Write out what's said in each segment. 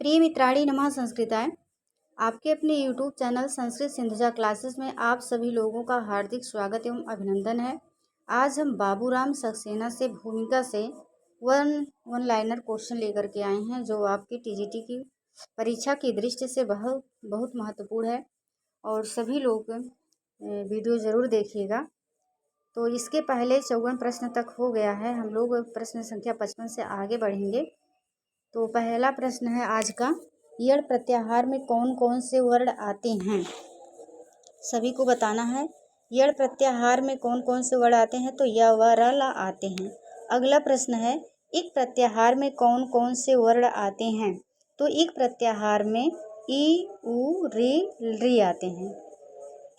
प्रिय मित्राणि नमः संस्कृताय। आपके अपने YouTube channel Sanskrit Sindhuja classes में आप सभी लोगों का हार्दिक स्वागत एवं अभिनंदन है। आज हम बाबूराम सक्सेना से भूमिका से वन लाइनर क्वेश्चन लेकर के आए हैं, जो आपकी TGT की परीक्षा की दृष्टि से बहुत महत्वपूर्ण है और सभी लोग वीडियो ज़रूर देखिएगा। तो इसके पहले 54 प्रश्न तक हो गया है, हम लोग प्रश्न संख्या 55 से आगे बढ़ेंगे। तो पहला प्रश्न है आज का, यड़ प्रत्याहार में कौन कौन से वर्ण आते हैं? सभी को बताना है। यड़ प्रत्याहार में कौन कौन से वर्ण आते हैं? तो य व र ला आते हैं। अगला प्रश्न है, इक प्रत्याहार में कौन कौन से वर्ण आते हैं? तो इक प्रत्याहार में ई उ री आते हैं।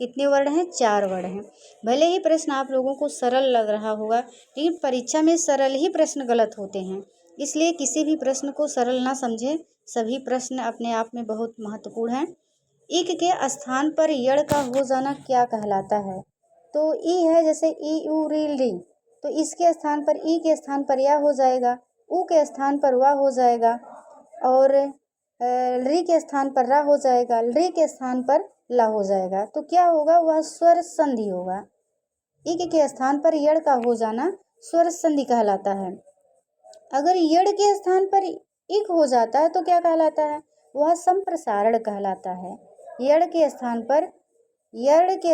कितने वर्ण हैं? 4 वर्ण हैं। भले ही प्रश्न आप लोगों को सरल लग रहा होगा, लेकिन परीक्षा में सरल ही प्रश्न गलत होते हैं, इसलिए किसी भी प्रश्न को सरल ना समझें। सभी प्रश्न अपने आप में बहुत महत्वपूर्ण हैं। इक के स्थान पर यड़ का हो जाना क्या कहलाता है? तो ई है, जैसे ई उ री, तो इसके स्थान पर ई के स्थान पर या हो जाएगा, उ के स्थान पर वा हो जाएगा और री के स्थान पर रा हो जाएगा, री के स्थान पर ला हो जाएगा। तो क्या होगा? वह स्वर संधि होगा। इक के स्थान पर यड़ का हो जाना स्वर संधि कहलाता है। अगर यड़ के स्थान पर इक हो जाता है तो क्या कहलाता है? वह संप्रसारण कहलाता है। यड़ के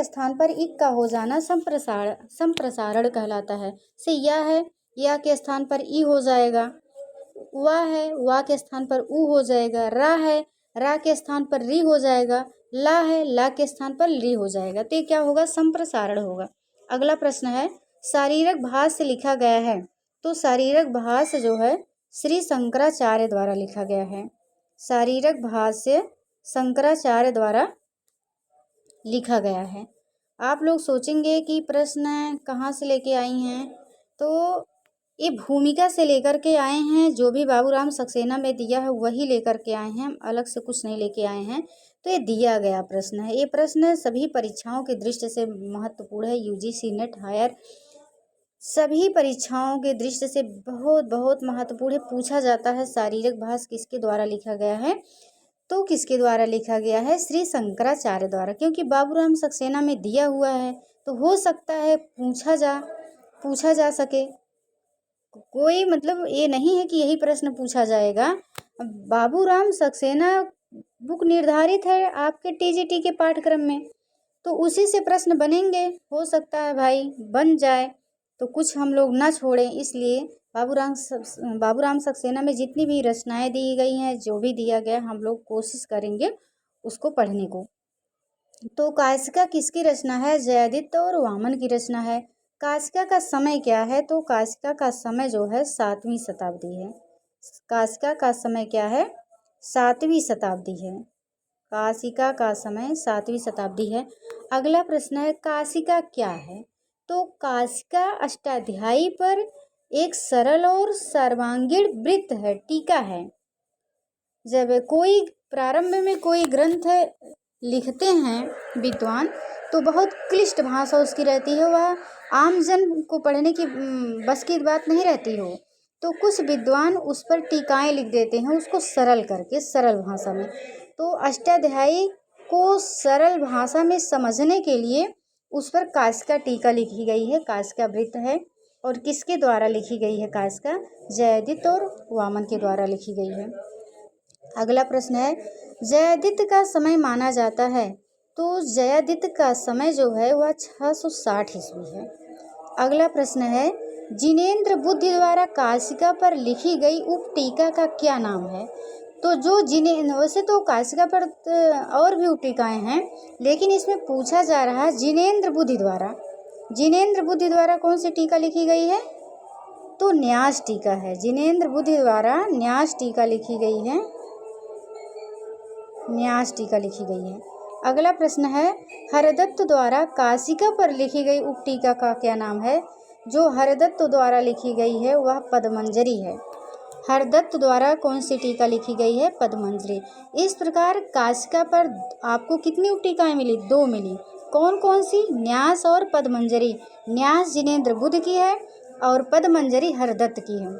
स्थान पर इक का हो जाना संप्रसारण कहलाता है। से या है, या के स्थान पर ई हो जाएगा। वा है, वा के स्थान पर उ हो जाएगा। रा है, रा के स्थान पर री हो जाएगा। ला है, ला के स्थान पर ली हो जाएगा। तो ये क्या होगा? संप्रसारण होगा। अगला प्रश्न है, शारीरक भाष्य लिखा गया है। तो शारीरक भाष्य जो है श्री शंकराचार्य द्वारा लिखा गया है। शारीरक भाष्य शंकराचार्य द्वारा लिखा गया है। आप लोग सोचेंगे कि प्रश्न कहाँ से लेके आई हैं, तो ये भूमिका से लेकर के आए हैं। जो भी बाबूराम सक्सेना में दिया है वही लेकर के आए हैं, हम अलग से कुछ नहीं लेके आए हैं। तो ये दिया गया प्रश्न है। ये प्रश्न सभी परीक्षाओं की दृष्टि से महत्वपूर्ण है। UGC नेट हायर सभी परीक्षाओं के दृष्टि से बहुत महत्वपूर्ण है। पूछा जाता है शारीरक भाष्य किसके द्वारा लिखा गया है? तो किसके द्वारा लिखा गया है? श्री शंकराचार्य द्वारा। क्योंकि बाबूराम सक्सेना में दिया हुआ है तो हो सकता है पूछा जा सके। कोई मतलब ये नहीं है कि यही प्रश्न पूछा जाएगा। बाबूराम सक्सेना बुक निर्धारित है आपके TGT के पाठ्यक्रम में, तो उसी से प्रश्न बनेंगे। हो सकता है भाई बन जाए, तो कुछ हम लोग ना छोड़ें। इसलिए बाबूराम सक्सेना में जितनी भी रचनाएं दी गई हैं, जो भी दिया गया, हम लोग कोशिश करेंगे उसको पढ़ने को। तो काशिका किसकी रचना है? जयादित्य और वामन की रचना है। काशिका का समय क्या है? तो काशिका का समय जो है 7वीं शताब्दी है। काशिका का समय क्या है? 7वीं शताब्दी है। काशिका का समय 7वीं शताब्दी है। अगला प्रश्न है, काशिका क्या है? तो काशिका अष्टाध्यायी पर एक सरल और सर्वांगीण वृत्त है, टीका है। जब कोई प्रारंभ में कोई ग्रंथ लिखते हैं विद्वान, तो बहुत क्लिष्ट भाषा उसकी रहती है, वह आम जन को पढ़ने की बस की बात नहीं रहती हो, तो कुछ विद्वान उस पर टीकाएं लिख देते हैं, उसको सरल करके, सरल भाषा में। तो अष्टाध्यायी को सरल भाषा में समझने के लिए उस पर काशिका टीका लिखी गई है, काशिका वृत्त है। और किसके द्वारा लिखी गई है काशिका? जयादित्य और वामन के द्वारा लिखी गई है। अगला प्रश्न है, जयादित्य का समय माना जाता है। तो जयादित्य का समय जो है वह 660 ईस्वी है। अगला प्रश्न है, जिनेंद्र बुद्धि द्वारा काशिका पर लिखी गई उप टीका का क्या नाम है? तो जो वैसे तो काशिका पर और भी उप टीकाएँ हैं, लेकिन इसमें पूछा जा रहा है जिनेंद्र बुद्धि द्वारा कौन सी टीका लिखी गई है? तो न्यास टीका है। जिनेंद्र बुद्धि द्वारा न्यास टीका लिखी गई है। अगला प्रश्न है, हरदत्त द्वारा काशिका पर लिखी गई उप टीका का क्या नाम है? जो हरदत्त द्वारा लिखी गई है वह पद्मंजरी है। हरदत्त द्वारा कौन सी टीका लिखी गई है? पद्मंजरी। इस प्रकार काशिका पर आपको कितनी उप टीकाएं मिली? 2 मिली। कौन कौन सी? न्यास और पद्मंजरी। न्यास जिनेंद्र बुद्ध की है और पद्मंजरी हरदत्त की है।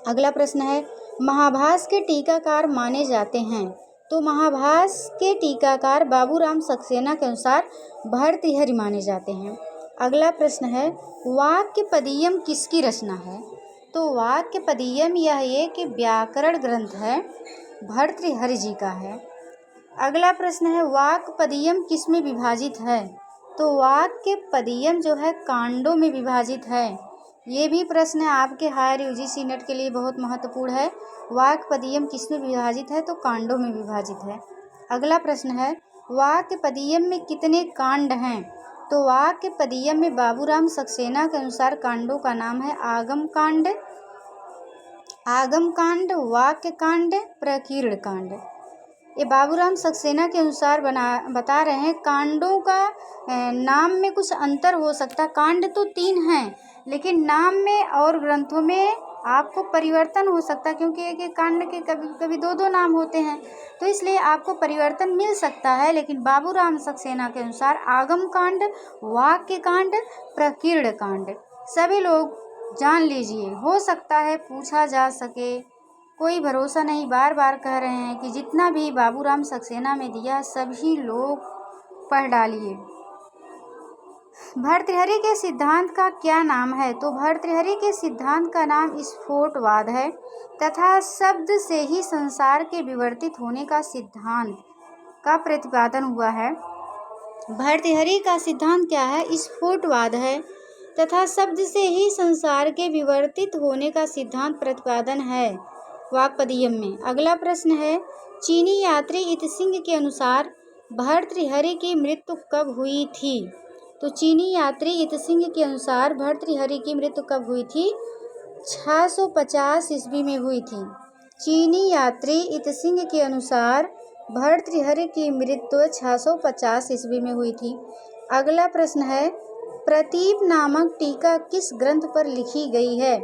अगला प्रश्न है, महाभास के टीकाकार माने जाते हैं? तो महाभास के टीकाकार बाबूराम सक्सेना के अनुसार भर्तृहरि माने जाते हैं। अगला प्रश्न है, वाक्य पदीयम किसकी रचना है? तो वाक्य पदीयम यह एक व्याकरण ग्रंथ है, भर्तृहरि जी का है। अगला प्रश्न है, वाक्य पदीयम किस में विभाजित है? तो वाक्य पदीयम जो है कांडों में विभाजित है। ये भी प्रश्न आपके हायर यूजीसी नेट के लिए बहुत महत्वपूर्ण है। वाक्य पदीयम किस में विभाजित है? तो कांडों में विभाजित है। अगला प्रश्न है, वाक्य पदीयम में कितने कांड हैं? तो वाक्य पदीयम में बाबूराम सक्सेना के अनुसार कांडों का नाम है आगम कांड, वाक्य कांड, प्रकीर्ण कांड। ये बाबूराम सक्सेना के अनुसार बता रहे हैं। कांडों का नाम में कुछ अंतर हो सकता। कांड तो 3 हैं, लेकिन नाम में और ग्रंथों में आपको परिवर्तन हो सकता है, क्योंकि एक एक कांड के कभी कभी 2 नाम होते हैं, तो इसलिए आपको परिवर्तन मिल सकता है। लेकिन बाबूराम सक्सेना के अनुसार आगम कांड, वाक्य कांड, प्रकीर्ण कांड। सभी लोग जान लीजिए, हो सकता है पूछा जा सके, कोई भरोसा नहीं। बार बार कह रहे हैं कि जितना भी बाबूराम सक्सेना में दिया सभी लोग पढ़ डालिए। भर्तृहरि के सिद्धांत का क्या नाम है? तो भर्तृहरि के सिद्धांत का नाम स्फोटवाद है तथा शब्द से ही संसार के विवर्तित होने का सिद्धांत का प्रतिपादन हुआ है। भर्तृहरि का सिद्धांत क्या है? स्फोटवाद है तथा शब्द से ही संसार के विवर्तित होने का सिद्धांत प्रतिपादन है वाक्पदीयम में। अगला प्रश्न है, चीनी यात्री इतसिंह के अनुसार भर्तृहरि की मृत्यु कब हुई थी? तो चीनी यात्री इतसिंह के अनुसार भर्तृहरि की मृत्यु कब हुई थी? 650 ईस्वी में हुई थी। चीनी यात्री इतसिंह के अनुसार भर्तृहरि की मृत्यु 650 ईस्वी में हुई थी। अगला प्रश्न है, प्रतीप नामक टीका किस ग्रंथ पर लिखी गई है?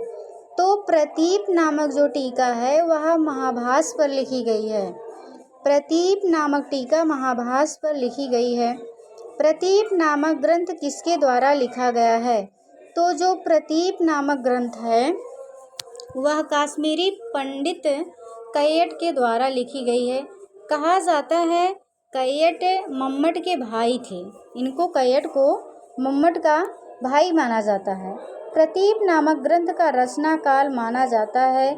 तो प्रतीप नामक जो टीका है वह महाभास पर लिखी गई है। प्रतीप नामक टीका महाभास पर लिखी गई है। प्रतीप नामक ग्रंथ किसके द्वारा लिखा गया है? तो जो प्रतीप नामक ग्रंथ है वह काश्मीरी पंडित कैयट के द्वारा लिखी गई है। कहा जाता है कैयट मम्मट के भाई थे। इनको कैयट को मम्मट का भाई माना जाता है। प्रतीप नामक ग्रंथ का रचना काल माना जाता है।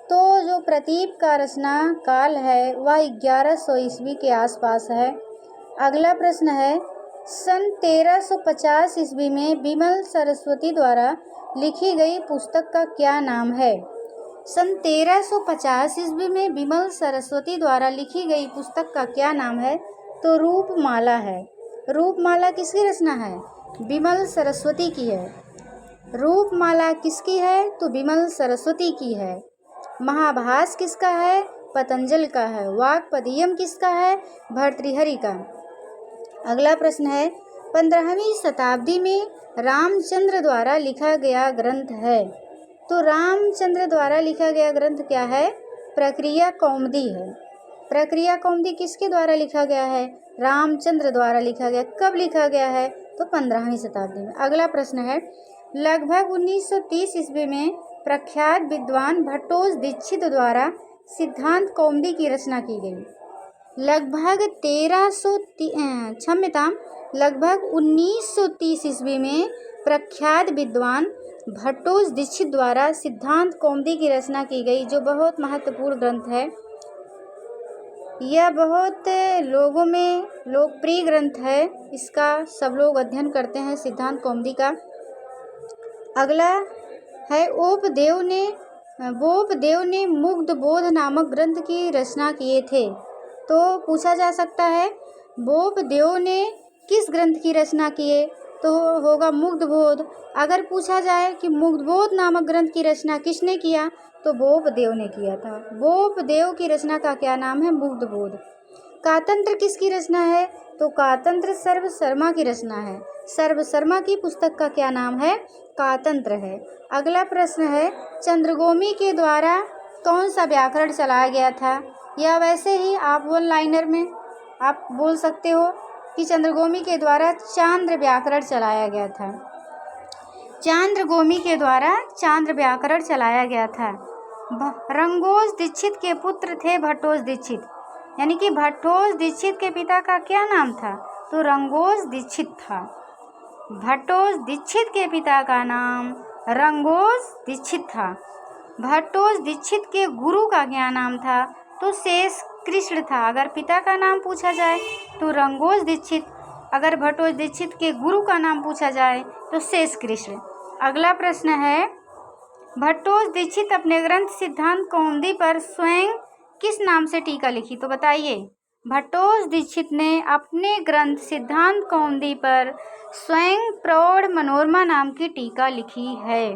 तो जो प्रतीप का रचना काल है वह 1100 ईस्वी के आसपास है। अगला प्रश्न है, सन 1350 ईस्वी में विमल सरस्वती द्वारा लिखी गई पुस्तक का क्या नाम है? सन 1350 ईस्वी में विमल सरस्वती द्वारा लिखी गई पुस्तक का क्या नाम है? तो रूपमाला है। रूपमाला किसकी रचना है? विमल सरस्वती की है। रूपमाला किसकी है? तो विमल सरस्वती की है। महाभास किसका है? पतंजल का है। वाक्पदीयम किसका है? भर्तृहरि का। अगला प्रश्न है, 15वीं शताब्दी में रामचंद्र द्वारा लिखा गया ग्रंथ है। तो रामचंद्र द्वारा लिखा गया ग्रंथ क्या है? प्रक्रिया कौमुदी है। प्रक्रिया कौमुदी किसके द्वारा लिखा गया है? रामचंद्र द्वारा लिखा गया। कब लिखा गया है? तो 15वीं शताब्दी में। अगला प्रश्न है, लगभग 1930 ईस्वी में प्रख्यात विद्वान भट्टोज दीक्षित द्वारा सिद्धांत कौमुदी की रचना की गई। लगभग 1930 ईस्वी में प्रख्यात विद्वान भट्टोज दीक्षित द्वारा सिद्धांत कौमुदी की रचना की गई, जो बहुत महत्वपूर्ण ग्रंथ है। यह बहुत लोगों में लोकप्रिय ग्रंथ है। इसका सब लोग अध्ययन करते हैं, सिद्धांत कौमुदी का। अगला है, बोपदेव ने मुग्ध बोध नामक ग्रंथ की रचना किए थे। तो पूछा जा सकता है बोपदेव ने किस ग्रंथ की रचना किए? तो होगा मुग्ध बोध। अगर पूछा जाए कि मुग्ध बोध नामक ग्रंथ की रचना किसने किया? तो बोपदेव ने किया था। बोपदेव की रचना का क्या नाम है? मुग्ध बोध। कातंत्र किसकी रचना है? तो कातंत्र सर्व शर्मा की रचना है। सर्व शर्मा की पुस्तक का क्या नाम है? कातंत्र है। अगला प्रश्न है, चंद्रगोमी के द्वारा कौन सा व्याकरण चलाया गया था? या वैसे ही आप वन लाइनर में आप बोल सकते हो कि चंद्रगोमी के द्वारा चांद्र व्याकरण चलाया गया था। चांद्रगोमी के द्वारा चांद्र व्याकरण चलाया गया था। रंगोज दीक्षित के पुत्र थे भट्टोज दीक्षित, यानी कि भट्टोज दीक्षित के पिता का क्या नाम था? तो रंगोज दीक्षित था। भट्टोज दीक्षित के पिता का नाम रंगोज दीक्षित था। भट्टोज दीक्षित के गुरु का क्या नाम था? तो शेष कृष्ण था। अगर पिता का नाम पूछा जाए तो रंगोज दीक्षित, अगर भट्टोज दीक्षित के गुरु का नाम पूछा जाए तो शेष कृष्ण। अगला प्रश्न है, भट्टोज दीक्षित अपने ग्रंथ सिद्धांत कौमुदी पर स्वयं किस नाम से टीका लिखी? तो बताइए। भट्टोज दीक्षित ने अपने ग्रंथ सिद्धांत कौमुदी पर स्वयं प्रौढ़ मनोरमा नाम की टीका लिखी है।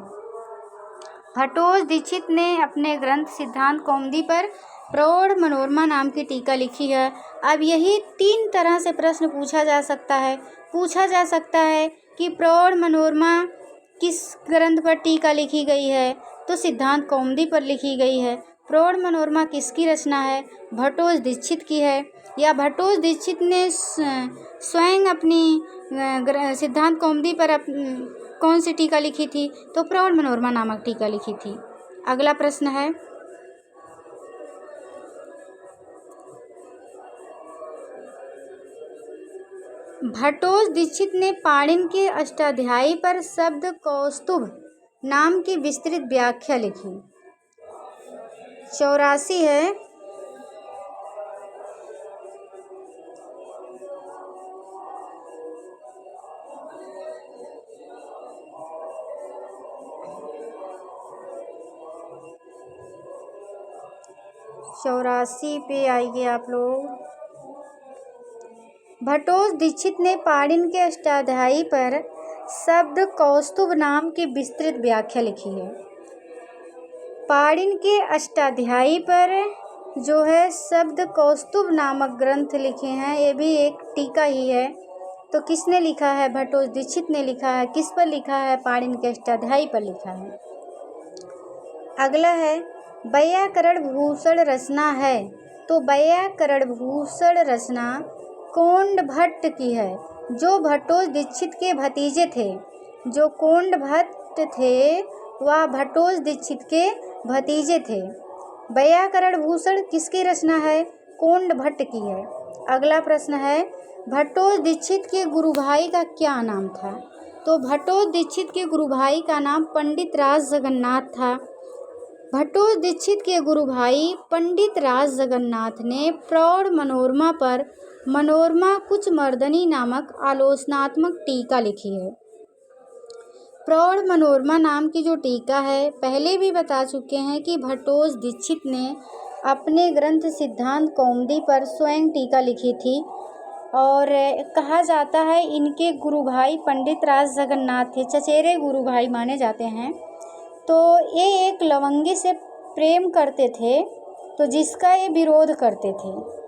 भट्टोज दीक्षित ने अपने ग्रंथ सिद्धांत कौमुदी पर प्रौढ़ मनोरमा नाम की टीका लिखी है। अब यही 3 तरह से प्रश्न पूछा जा सकता है। पूछा जा सकता है कि प्रौढ़ मनोरमा किस ग्रंथ पर टीका लिखी गई है? तो सिद्धांत कौमुदी पर लिखी गई है। प्रौढ़ मनोरमा किसकी रचना है? भट्टोज दीक्षित की है। या भट्टोज दीक्षित ने स्वयं अपनी सिद्धांत कौमुदी पर कौन सी टीका लिखी थी? तो प्रौढ़ मनोरमा नामक टीका लिखी थी। अगला प्रश्न है, भट्टोज दीक्षित ने पाणिनि के अष्टाध्यायी पर शब्द कौस्तुभ नाम की विस्तृत व्याख्या लिखी। 84 है। चौरासी पे आइए आप लोग। भट्टोज दीक्षित ने पाणिनि के अष्टाध्यायी पर शब्द कौस्तुभ नाम की विस्तृत व्याख्या लिखी है। पाणिनि के अष्टाध्यायी पर जो है शब्द कौस्तुभ नामक ग्रंथ लिखे हैं, ये भी एक टीका ही है। तो किसने लिखा है? भट्टोज दीक्षित ने लिखा है। किस पर लिखा है? पाणिनि के अष्टाध्यायी पर लिखा है। अगला है, वैयाकरण भूषण रचना है। तो वैयाकरण भूषण रचना कोंड भट्ट की है, जो भट्टोज दीक्षित के भतीजे थे। जो कोंड भट्ट थे वह भट्टोज दीक्षित के भतीजे थे। वैयाकरण भूषण किसकी रचना है? कोंड भट्ट की है। अगला प्रश्न है, भट्टोज दीक्षित के गुरु भाई का क्या नाम था? तो भट्टोज दीक्षित के गुरु भाई का नाम पंडित राज जगन्नाथ था। भट्टोज दीक्षित के गुरु भाई पंडित राज जगन्नाथ ने प्रौढ़ मनोरमा पर मनोरमा कुच मर्दनी नामक आलोचनात्मक टीका लिखी है। प्रौढ़ मनोरमा नाम की जो टीका है, पहले भी बता चुके हैं कि भट्टोज दीक्षित ने अपने ग्रंथ सिद्धांत कौमुदी पर स्वयं टीका लिखी थी। और कहा जाता है इनके गुरु भाई पंडित राज जगन्नाथ थे, चचेरे गुरु भाई माने जाते हैं। तो ये एक लवंगी से प्रेम करते थे, तो जिसका ये विरोध करते थे।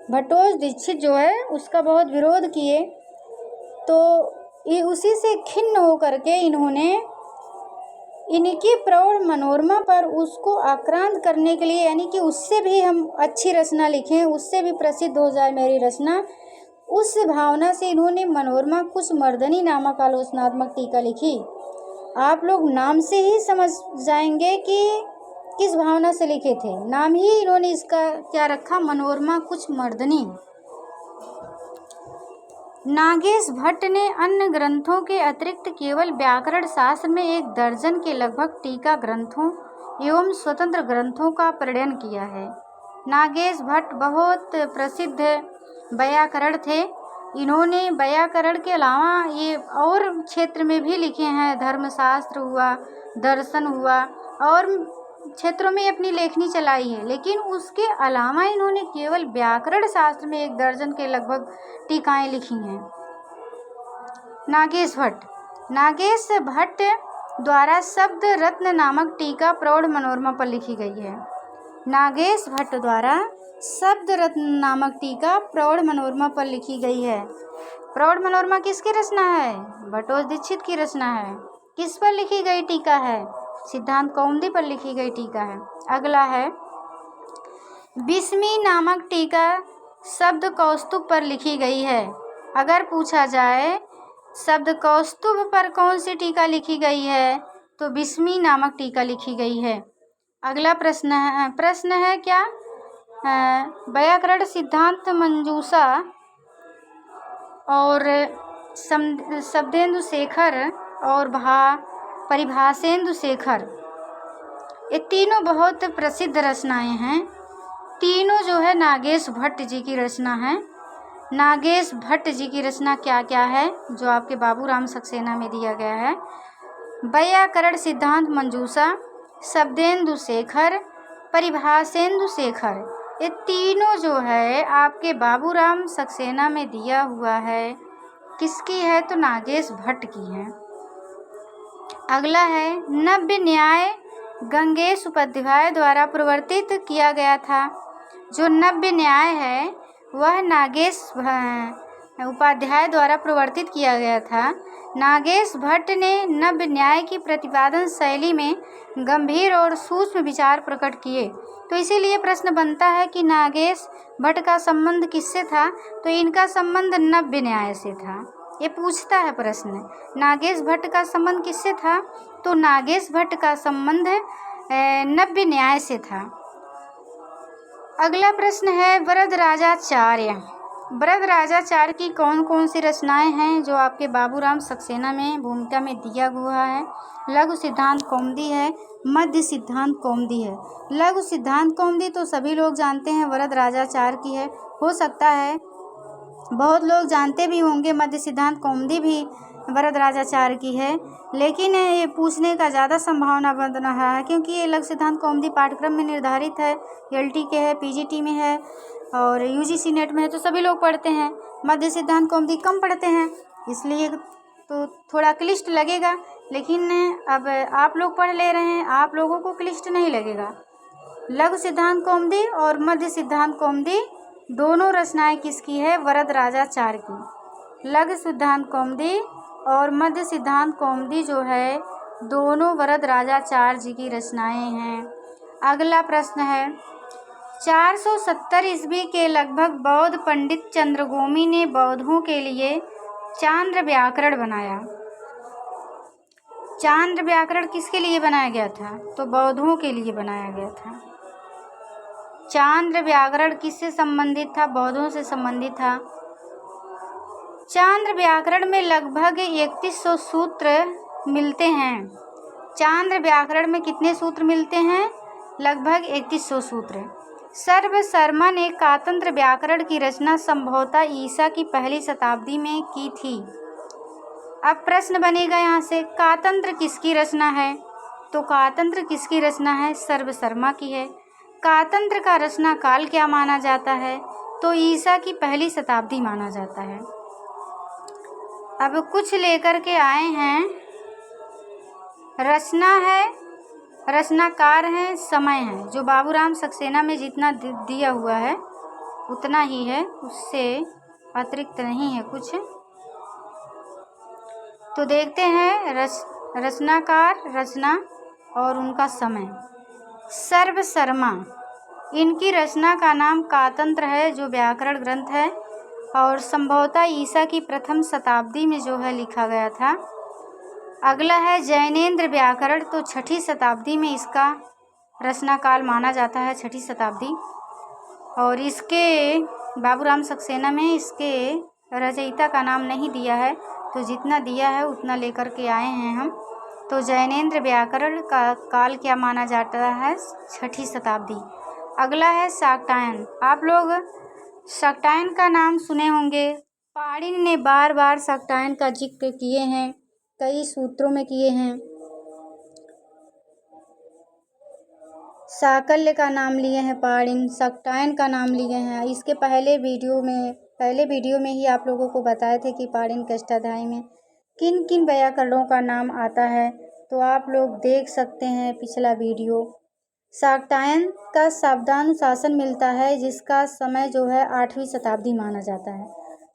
भट्टोज दीक्षित जो है उसका बहुत विरोध किए, तो ये उसी से खिन्न होकर के इन्होंने इनकी प्रौढ़ मनोरमा पर उसको आक्रांत करने के लिए, यानी कि उससे भी हम अच्छी रचना लिखें, उससे भी प्रसिद्ध हो जाए मेरी रचना, उस भावना से इन्होंने मनोरमा कुच मर्दनी नामक आलोचनात्मक टीका लिखी। आप लोग नाम से ही समझ जाएंगे कि किस भावना से लिखे थे। नाम ही इन्होंने इसका क्या रखा? मनोरमा कुच मर्दनी। नागेश भट्ट ने अन्य ग्रंथों के अतिरिक्त केवल व्याकरण शास्त्र में 1 दर्जन के लगभग टीका ग्रंथों एवं स्वतंत्र ग्रंथों का प्रणयन किया है। नागेश भट्ट बहुत प्रसिद्ध व्याकरण थे। इन्होंने व्याकरण के अलावा ये और क्षेत्र में भी लिखे हैं, धर्मशास्त्र हुआ, दर्शन हुआ, और क्षेत्रों में अपनी लेखनी चलाई है। लेकिन उसके अलावा इन्होंने केवल व्याकरण शास्त्र में 1 दर्जन के लगभग टीकाएं लिखी हैं। नागेश भट्ट द्वारा शब्द रत्न नामक टीका प्रौढ़ मनोरमा पर लिखी गई है। नागेश भट्ट द्वारा शब्द रत्न नामक टीका प्रौढ़ मनोरमा पर लिखी गई है। प्रौढ़ मनोरमा किसकी रचना है? भट्टोज दीक्षित की रचना है। किस पर लिखी गई टीका है? सिद्धांत कौमुदी पर लिखी गई टीका है। अगला है, बिस्मी नामक टीका शब्द कौस्तुभ पर लिखी गई है। अगर पूछा जाए शब्द कौस्तुभ पर कौन सी टीका लिखी गई है, तो बिस्मी नामक टीका लिखी गई है। अगला प्रश्न है क्या? व्याकरण सिद्धांत मंजूषा और शब्देन्दु शेखर और परिभाषेन्दु शेखर, ये तीनों बहुत प्रसिद्ध रचनाएं हैं। तीनों जो है नागेश भट्ट जी की रचना है। नागेश भट्ट जी की रचना क्या क्या है जो आपके बाबूराम सक्सेना में दिया गया है? व्याकरण सिद्धांत मंजूषा, शब्देन्दु शेखर, परिभाषेन्दु शेखर, ये तीनों जो है आपके बाबूराम सक्सेना में दिया हुआ है। किसकी है? तो नागेश भट्ट की है। अगला है नव्य न्याय गंगेश उपाध्याय द्वारा प्रवर्तित किया गया था। जो नव्य न्याय है वह नागेश उपाध्याय द्वारा प्रवर्तित किया गया था। नागेश भट्ट ने नव्य न्याय की प्रतिपादन शैली में गंभीर और सूक्ष्म विचार प्रकट किए। तो इसीलिए प्रश्न बनता है कि नागेश भट्ट का संबंध किससे था? तो इनका संबंध नव्य न्याय से था। ये पूछता है प्रश्न, नागेश भट्ट का संबंध किससे था? तो नागेश भट्ट का संबंध नव्य न्याय से था। अगला प्रश्न है वरदराजाचार्य। वरदराजाचार्य की कौन कौन सी रचनाएं हैं जो आपके बाबूराम सक्सेना में भूमिका में दिया हुआ है? लघु सिद्धांत कौमुदी है, मध्य सिद्धांत कौमुदी है। लघु सिद्धांत कौमुदी तो सभी लोग जानते हैं वरदराजाचार्य की है। हो सकता है बहुत लोग जानते भी होंगे मध्य सिद्धांत कौमुदी भी वरदराजाचार्य की है, लेकिन ये पूछने का ज़्यादा संभावना बन रहा है क्योंकि ये लघु सिद्धांत कौमुदी पाठ्यक्रम में निर्धारित है, एलटी के है, पीजीटी में है और यूजीसी नेट में है, तो सभी लोग पढ़ते हैं। मध्य सिद्धांत कौमुदी कम पढ़ते हैं, इसलिए तो थोड़ा क्लिष्ट लगेगा, लेकिन अब आप लोग पढ़ ले रहे हैं, आप लोगों को क्लिष्ट नहीं लगेगा। लघु सिद्धांत कौमुदी और मध्य सिद्धांत कौमुदी दोनों रचनाएं किसकी है? वरदराजाचार्य की। लघु सिद्धांत कौमुदी और मध्य सिद्धांत कौमुदी जो है दोनों वरदराजाचार्य जी की रचनाएं हैं। अगला प्रश्न है 470 ईस्वी के लगभग बौद्ध पंडित चंद्रगोमी ने बौद्धों के लिए चांद्र व्याकरण बनाया। चांद्र व्याकरण किसके लिए बनाया गया था? तो बौद्धों के लिए बनाया गया था। चांद्र व्याकरण किससे संबंधित था? बौद्धों से संबंधित था। चांद्र व्याकरण में लगभग 3100 सूत्र मिलते हैं। चांद्र व्याकरण में कितने सूत्र मिलते हैं? लगभग 3100 सूत्र। सर्व शर्मा ने कातंत्र व्याकरण की रचना संभवतः ईसा की पहली शताब्दी में की थी। अब प्रश्न बनेगा यहाँ से, कातंत्र किसकी रचना है? तो कातंत्र किसकी रचना है? सर्व शर्मा की है। कातंत्र का रचना काल क्या माना जाता है? तो ईसा की पहली शताब्दी माना जाता है। अब कुछ लेकर के आए हैं, रचना है, रचनाकार है, समय है। जो बाबूराम सक्सेना में जितना दिया हुआ है उतना ही है, उससे अतिरिक्त नहीं है कुछ। तो देखते हैं रचनाकार, रचना और उनका समय। सर्व शर्मा, इनकी रचना का नाम कातंत्र है जो व्याकरण ग्रंथ है और संभवतः ईसा की प्रथम शताब्दी में जो है लिखा गया था। अगला है जैनेन्द्र व्याकरण, तो 6ठी शताब्दी में इसका रचना काल माना जाता है, 6ठी शताब्दी। और इसके बाबूराम सक्सेना में इसके रचयिता का नाम नहीं दिया है, तो जितना दिया है उतना लेकर के आए हैं हम। तो जैनेन्द्र व्याकरण का काल क्या माना जाता है? 6ठी शताब्दी। अगला है शाक्टायन। आप लोग शाक्टायन का नाम सुने होंगे। पाणिनि ने बार बार शाक्टायन का जिक्र किए हैं, कई सूत्रों में किए हैं। साकल्य का नाम लिए हैं पाणिनि, शाक्टायन का नाम लिए हैं। इसके पहले वीडियो में ही आप लोगों को बताए थे कि पाणिनि के अष्टाध्यायी में किन किन व्याकरणों का नाम आता है, तो आप लोग देख सकते हैं पिछला वीडियो। शाक्टायन का शब्दानुशासन मिलता है जिसका समय जो है 8वीं शताब्दी माना जाता है।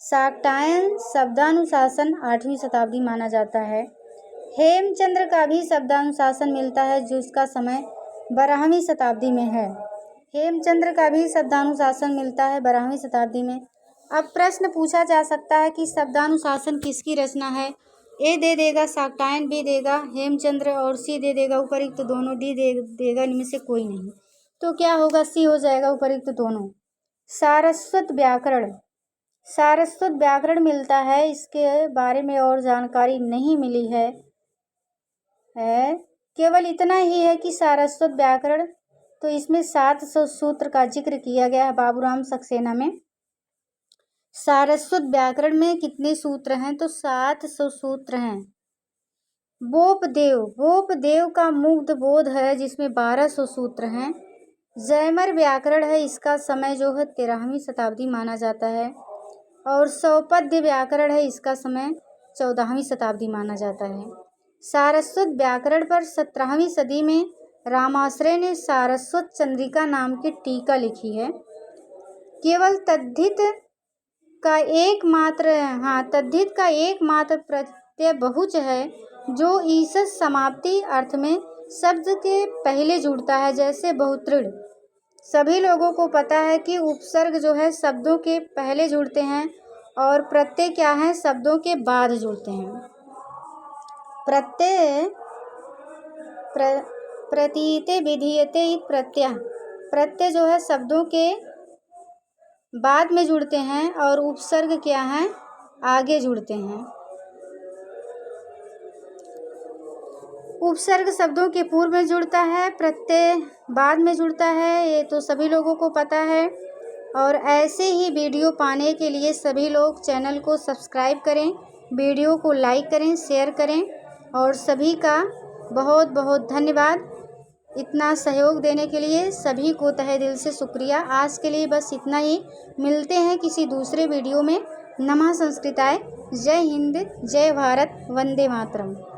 शाक्टायन शब्दानुशासन 8वीं शताब्दी माना जाता है। हेमचंद्र का भी शब्दानुशासन मिलता है जिसका समय 12वीं शताब्दी में है। हेमचंद्र का भी शब्दानुशासन मिलता है 12वीं शताब्दी में। अब प्रश्न पूछा जा सकता है कि शब्दानुशासन किसकी रचना है? ए दे देगा, शाक्टायन बी देगा, हेमचंद्र और सी दे देगा, उपयुक्त दोनों, डी दे देगा, इनमें से कोई नहीं। तो क्या होगा, सी हो जाएगा उपयुक्त दोनों। सारस्वत व्याकरण, सारस्वत व्याकरण मिलता है, इसके बारे में और जानकारी नहीं मिली है। केवल इतना ही है कि सारस्वत व्याकरण, तो इसमें 700 सूत्र का जिक्र किया गया है बाबूराम सक्सेना में। सारस्वत व्याकरण में कितने सूत्र हैं, तो 700 सूत्र हैं। बोपदेव का मुग्ध बोध है, जिसमें 1200 सूत्र हैं। जैमर व्याकरण है, इसका समय जो है 13वीं शताब्दी माना जाता है। और सौपद्य व्याकरण है, इसका समय 14वीं शताब्दी माना जाता है। सारस्वत व्याकरण पर 17वीं सदी में रामाश्रय ने सारस्वत चंद्रिका नाम की टीका लिखी है। केवल तद्धित का एकमात्र प्रत्यय बहुच है, जो ईसत समाप्ति अर्थ में शब्द के पहले जुड़ता है, जैसे बहुतृण। सभी लोगों को पता है कि उपसर्ग जो है शब्दों के पहले जुड़ते हैं और प्रत्यय क्या है, शब्दों के बाद जुड़ते हैं। प्रतीयते विधीयते इत प्रत्यय, प्रत्यय जो है शब्दों के बाद में जुड़ते हैं और उपसर्ग क्या है, आगे जुड़ते हैं। उपसर्ग शब्दों के पूर्व में जुड़ता है, प्रत्यय बाद में जुड़ता है, ये तो सभी लोगों को पता है। और ऐसे ही वीडियो पाने के लिए सभी लोग चैनल को सब्सक्राइब करें, वीडियो को लाइक करें, शेयर करें। और सभी का बहुत बहुत धन्यवाद इतना सहयोग देने के लिए, सभी को तहे दिल से शुक्रिया। आज के लिए बस इतना ही, मिलते हैं किसी दूसरे वीडियो में। नमः संस्कृताय, जय हिंद, जय भारत, वंदे मातरम।